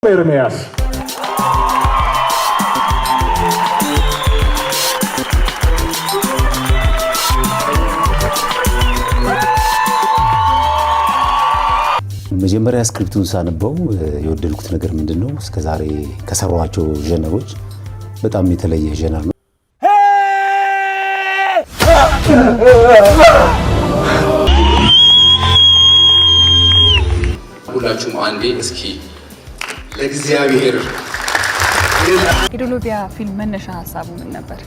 ኤርምያስ መጀመሪያ ስክሪፕቱን ሳነበው የወደድኩት ነገር ምንድነው? እስከዛሬ ከሰሯቸው ጀነሮች በጣም የተለየ ጀነር ነው። ሁላችሁም አንዴ እስኪ ለእግዚአብሔር የዶሎቢያ ፊልም መነሻ ሀሳቡ ምን ነበር?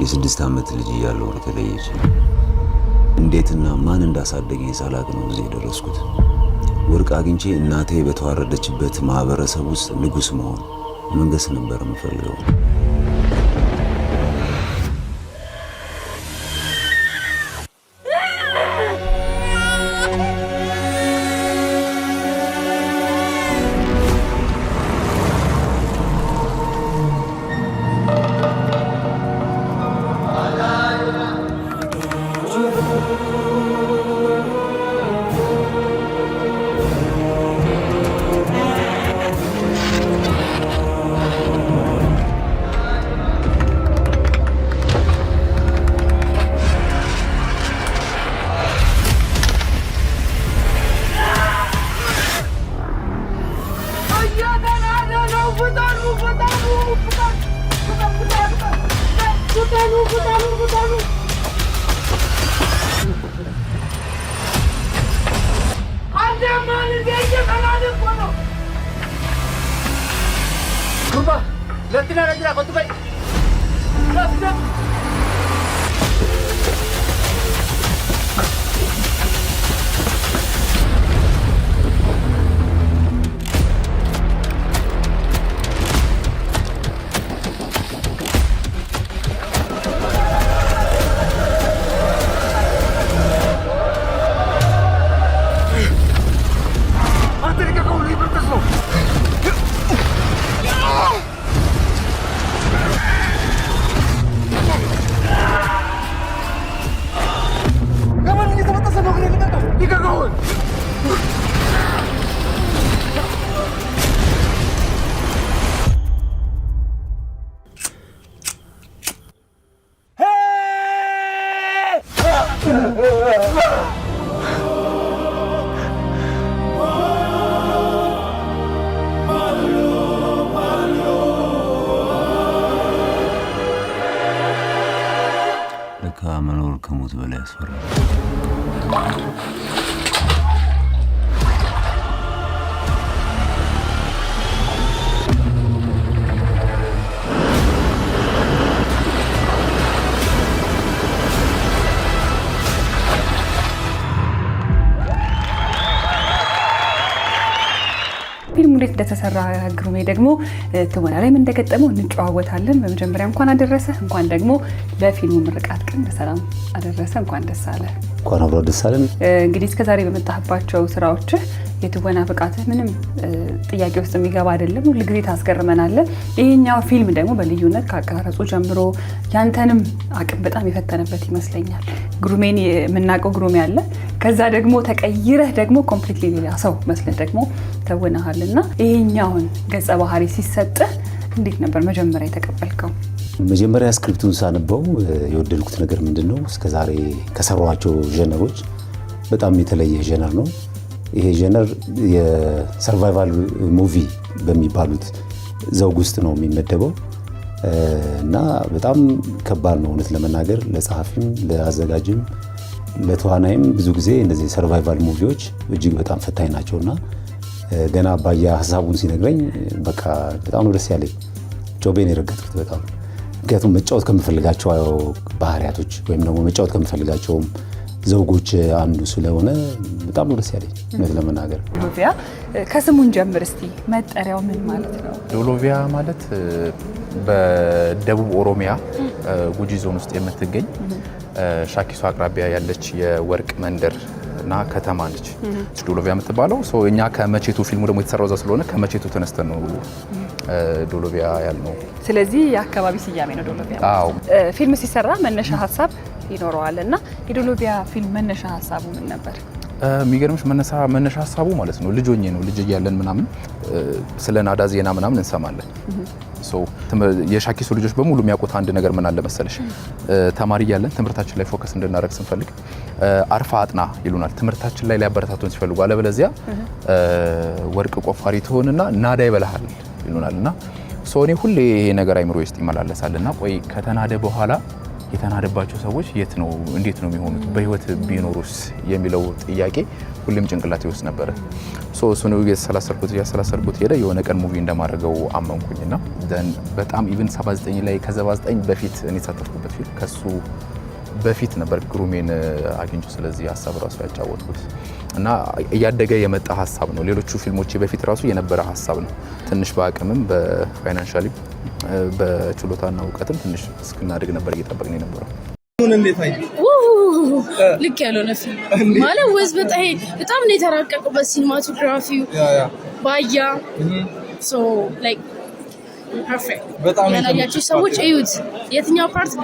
የ6 ዓመት ልጅ እያለሁ ተለየች። እንዴትና ማን እንዳሳደገኝ ሳላቅ ነው እዚህ የደረስኩት። ወርቅ አግኝቼ እናቴ በተዋረደችበት ማህበረሰብ ውስጥ ንጉስ መሆን መንገስ ነበር የምፈልገው። ለካ መኖር ከሞት በላይ ያስፈራል። ፊልሙ እንዴት እንደተሰራ ግሩሜ ደግሞ ትወና ላይ ምን እንደገጠመው እንጨዋወታለን። በመጀመሪያ እንኳን አደረሰ፣ እንኳን ደግሞ ለፊልሙ ምርቃት ቀን በሰላም አደረሰ። እንኳን ደስ አለ። እንኳን አብሮ ደስ አለን። እንግዲህ እስከዛሬ በመጣህባቸው ስራዎች የትወና ብቃትህ ምንም ጥያቄ ውስጥ የሚገባ አይደለም። ሁሉ ጊዜ ታስገርመናለህ። ይሄኛው ፊልም ደግሞ በልዩነት ከአቀራረጹ ጀምሮ ያንተንም አቅም በጣም የፈተነበት ይመስለኛል። ግሩሜን የምናውቀው ግሩሜ አለ፣ ከዛ ደግሞ ተቀይረህ ደግሞ ኮምፕሊትሊ ሌላ ሰው መስለህ ደግሞ ተውነሃልና ይሄኛውን ገጸ ባህሪ ሲሰጥህ እንዴት ነበር መጀመሪያ የተቀበልከው? መጀመሪያ ስክሪፕቱን ሳነበው የወደድኩት ነገር ምንድነው? እስከዛሬ ከሰሯቸው ጀነሮች በጣም የተለየ ጀነር ነው። ይሄ ጀነር የሰርቫይቫል ሙቪ በሚባሉት ዘውግ ውስጥ ነው የሚመደበው እና በጣም ከባድ ነው እውነት ለመናገር ለጸሐፊም ለአዘጋጅም ለተዋናይም ብዙ ጊዜ እነዚህ ሰርቫይቫል ሙቪዎች እጅግ በጣም ፈታኝ ናቸውና ገና አባያ ሀሳቡን ሲነግረኝ በቃ በጣም ነው ደስ ያለኝ። ጮቤን የረገጥኩት በጣም ምክንያቱም መጫወት ከምፈልጋቸው ባህሪያቶች ወይም ደግሞ መጫወት ከምፈልጋቸውም ዘውጎች አንዱ ስለሆነ በጣም ነው ደስ ያለኝ እውነት ለመናገር። ዶሎቪያ ከስሙን ጀምር እስቲ፣ መጠሪያው ምን ማለት ነው? ዶሎቪያ ማለት በደቡብ ኦሮሚያ ጉጂ ዞን ውስጥ የምትገኝ ሻኪሶ አቅራቢያ ያለች የወርቅ መንደር እና ከተማ ነች ዶሎቪያ የምትባለው። እኛ ከመቼቱ ፊልሙ ደግሞ የተሰራው እዛ ስለሆነ ከመቼቱ ተነስተን ነው ዶሎቪያ ያልነው። ስለዚህ የአካባቢ ስያሜ ነው ዶሎቪያ። አዎ ፊልም ሲሰራ መነሻ ሀሳብ ይኖረዋል እና የዶሎቪያ ፊልም መነሻ ሀሳቡ ምን ነበር? የሚገርምሽ መነሻ ሀሳቡ ማለት ነው ልጅ ሆኜ ነው ልጅ እያለን ምናምን ስለ ናዳ ዜና ምናምን እንሰማለን። የሻኪሶ ልጆች በሙሉ የሚያውቁት አንድ ነገር ምን አለ መሰለሽ፣ ተማሪ እያለን ትምህርታችን ላይ ፎከስ እንድናደርግ ስንፈልግ አርፋ አጥና ይሉናል። ትምህርታችን ላይ ሊያበረታቱን ሲፈልጉ አለበለዚያ ወርቅ ቆፋሪ ትሆንና ናዳ ይበላሃል ይሉናል። እና እኔ ሁሌ ይሄ ነገር አይምሮ ውስጥ ይመላለሳል እና ቆይ ከተናደ በኋላ የተናደባቸው ሰዎች የት ነው እንዴት ነው የሚሆኑት በህይወት ቢኖሩስ የሚለው ጥያቄ ሁሌም ጭንቅላቴ ውስጥ ነበረ። እሱን ያሰላሰልኩት ሄደ። የሆነ ቀን ሙቪ እንደማደርገው አመንኩኝና በጣም ኢቭን 79 ላይ ከ79 በፊት እኔ ተሳተፍኩበት ፊልም ከሱ በፊት ነበር ግሩሜን አግኝቼ ስለዚህ ሀሳብ ራሱ ያጫወትኩት እና እያደገ የመጣ ሀሳብ ነው። ሌሎቹ ፊልሞች በፊት ራሱ የነበረ ሀሳብ ነው። ትንሽ በአቅምም በፋይናንሻሊ በችሎታና እውቀትም ትንሽ እስክናድግ ነበር እየጠበቅን የነበረው። ልክ ያልሆነ ፊልም ማለት ወዝ በጣም ነው የተራቀቀው በሲኒማቶግራፊው ባያ ሶ ላይክ ፐርፌክት። በጣም ያላያችሁ ሰዎች እዩት። የትኛው ፓርት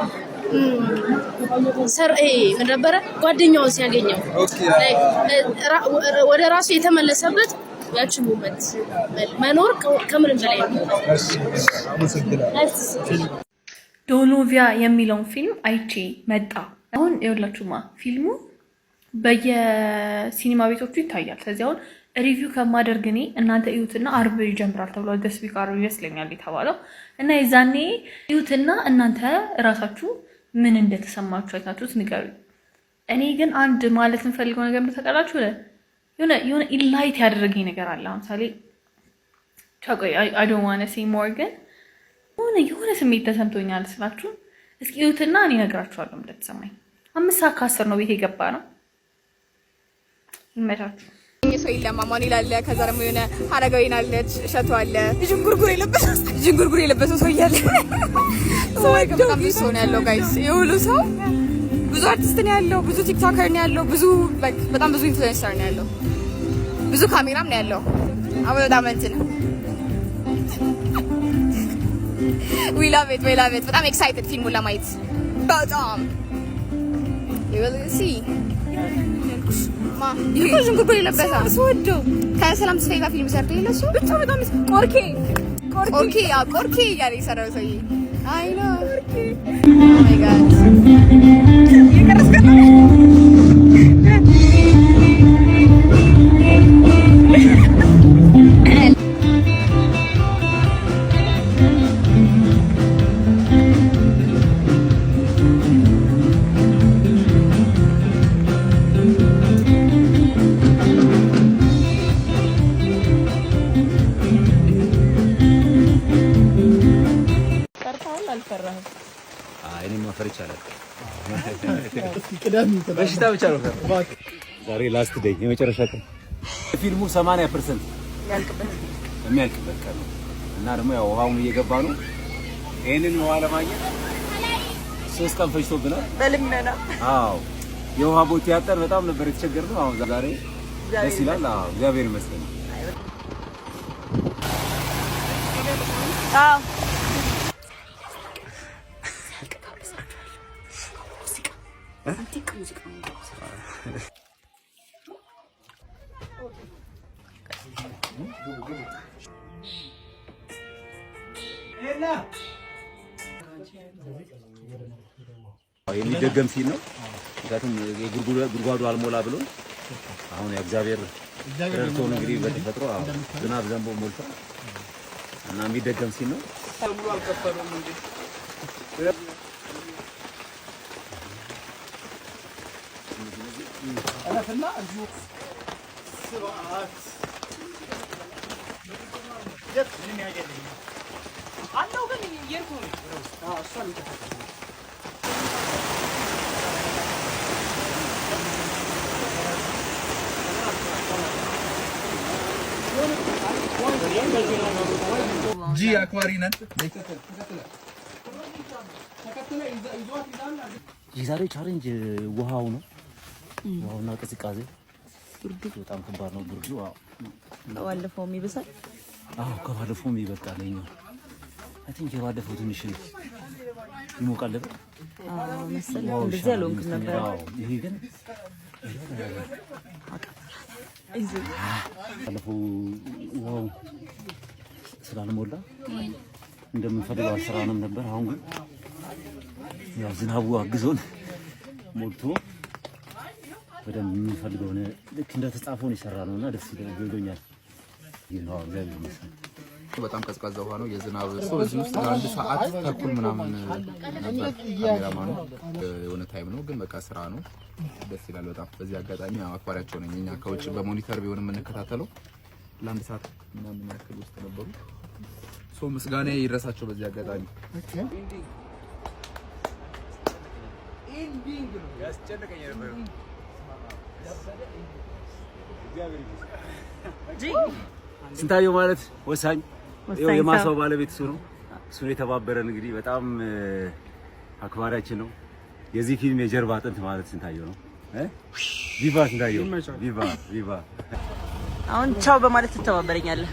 ምን ነበረ ጓደኛውን ሲያገኘው ወደ ራሱ የተመለሰበት ያቺ ሞመንት መኖር ከምንም በላይ ነው። ዶሎቪያ የሚለውን ፊልም አይቼ መጣ። አሁን ይኸውላችሁማ ፊልሙ በየሲኒማ ቤቶቹ ይታያል። ስለዚህ አሁን ሪቪው ከማደርግ እኔ እናንተ እዩትና አርብ ይጀምራል ተብሏል። ደስቢክ አርብ ይመስለኛል የተባለው እና የዛኔ እዩትና እናንተ እራሳችሁ ምን እንደተሰማችሁ አይታችሁት ንገሩኝ። እኔ ግን አንድ ማለት እንፈልገው ነገር ተቀላችሁ የሆነ ኢንላይት ያደረገኝ ነገር አለ። ለምሳሌ ቻቆይ አይ ዶንት ዋና ሴ ሞር ግን የሆነ ስሜት ተሰምቶኛል ስላችሁ እስኪ እዩትና እኔ እነግራችኋለሁ እንደተሰማኝ። 5:10 ነው ቤት የገባ ነው። ይመቻችሁ። ሰው ይለማማን ይላል። ከዛ ደግሞ የሆነ አረጋዊን አለች፣ እሸቱ አለ፣ ዥንጉርጉር የለበሰው ሰው እያለ በጣም ብዙ ሰው ነው ያለው ጋይስ። የሁሉ ሰው ብዙ አርቲስት ነው ያለው፣ ብዙ ቲክቶከር ነው ያለው፣ ብዙ በጣም ብዙ ኢንፍሉዌንሰር ነው ያለው፣ ብዙ ካሜራም ነው ያለው። አሁን በጣም እንትን we love it በጣም ኤክሳይትድ ፊልሙን ለማየት በጣም see ይሄ ዥንጉርጉር የለበሰ ሰውዶ ከሰላም ተስፋዬ ጋር ፊልም ሰርቶ የለ እሱ ብቻ በጣም ቆርኬ እያለ የሰራው ሰውዬ አይ ነው ቆርኬ ኦ ማይ ጋድ በሽታ ብቻ ነው። ዛሬ ላስት ዴይ የመጨረሻ ቀን ፊልሙ 80% የሚያልቅበት ቀን ነው እና ደግሞ ያው ውሃውን እየገባ ነው። ይሄንን ውሃ ለማግኘት 3 ቀን ፈጅቶብናል በልመና። አዎ የውሃ ቦቴ ያጠር በጣም ነበር የተቸገርነው። አሁን ዛሬ ደስ ይላል። አዎ እግዚአብሔር ይመስገን። አዎ የሚደገም ሲል ነው። ምክንያቱም ጉድጓዱ አልሞላ ብሎ አሁን የእግዚአብሔር ረድቶን እንግዲህ በተፈጥሮ ዝናብ ዘንቦ ሞልቷል እና የሚደገም ሲል ነው። ይከፈትና እዚሁ ስብዓት የት ምን ያገለኝ አለው ግን የርኩ ነው እሷን ይከፈታል ጂ አክባሪ ነን። የዛሬው ቻሌንጅ ውሃው ነው። ውሃውና ቅዝቃዜ ብርዱ በጣም ከባድ ነው። ብርዱ ከባለፈውም ይብሳል። አዎ ከባለፈውም ይበልጣል። አይ ቲንክ የባለፈው ትንሽ ይሞቃል አይደል? አዎ መሰለኝ እንደዚህ አልሆንኩም ነበር። አዎ ይሄ ግን ባለፈው ውሃው ስላልሞላ እንደምንፈልገው አልሰራንም ነበር። አሁን ግን ያው ዝናቡ አግዞን ሞልቶ በደንብ የምንፈልገው ልክ እንደተጻፈው ነው የሰራነውና ደስ ይለኛል። ይሄው እግዚአብሔር ይመስገን። በጣም ቀዝቃዛ ውሃ ነው። የዝናብ ሰው እዚህ ውስጥ ለአንድ ሰዓት ተኩል ምናምን ነበር። ካሜራማኑ የሆነ ታይም ነው ግን በቃ ስራ ነው። ደስ ይላል በጣም። በዚህ አጋጣሚ አክባሪያቸው ነኝ። እኛ ከውጭ በሞኒተር ቢሆን የምንከታተለው ለአንድ ሰዓት ምናምን ያክል ውስጥ ነበሩ። ሶ ምስጋና ይድረሳቸው በዚህ አጋጣሚ። ስንታየው ማለት ወሳኝ የማሳው ባለቤት እሱ ነው። እሱን የተባበረን እንግዲህ በጣም አክባሪያችን ነው። የዚህ ፊልም የጀርባ አጥንት ማለት ስንታየው ነው። ቪቫ ስንታየው ቪቫ ቪቫ። አሁን ቻው በማለት ትተባበረኛለህ።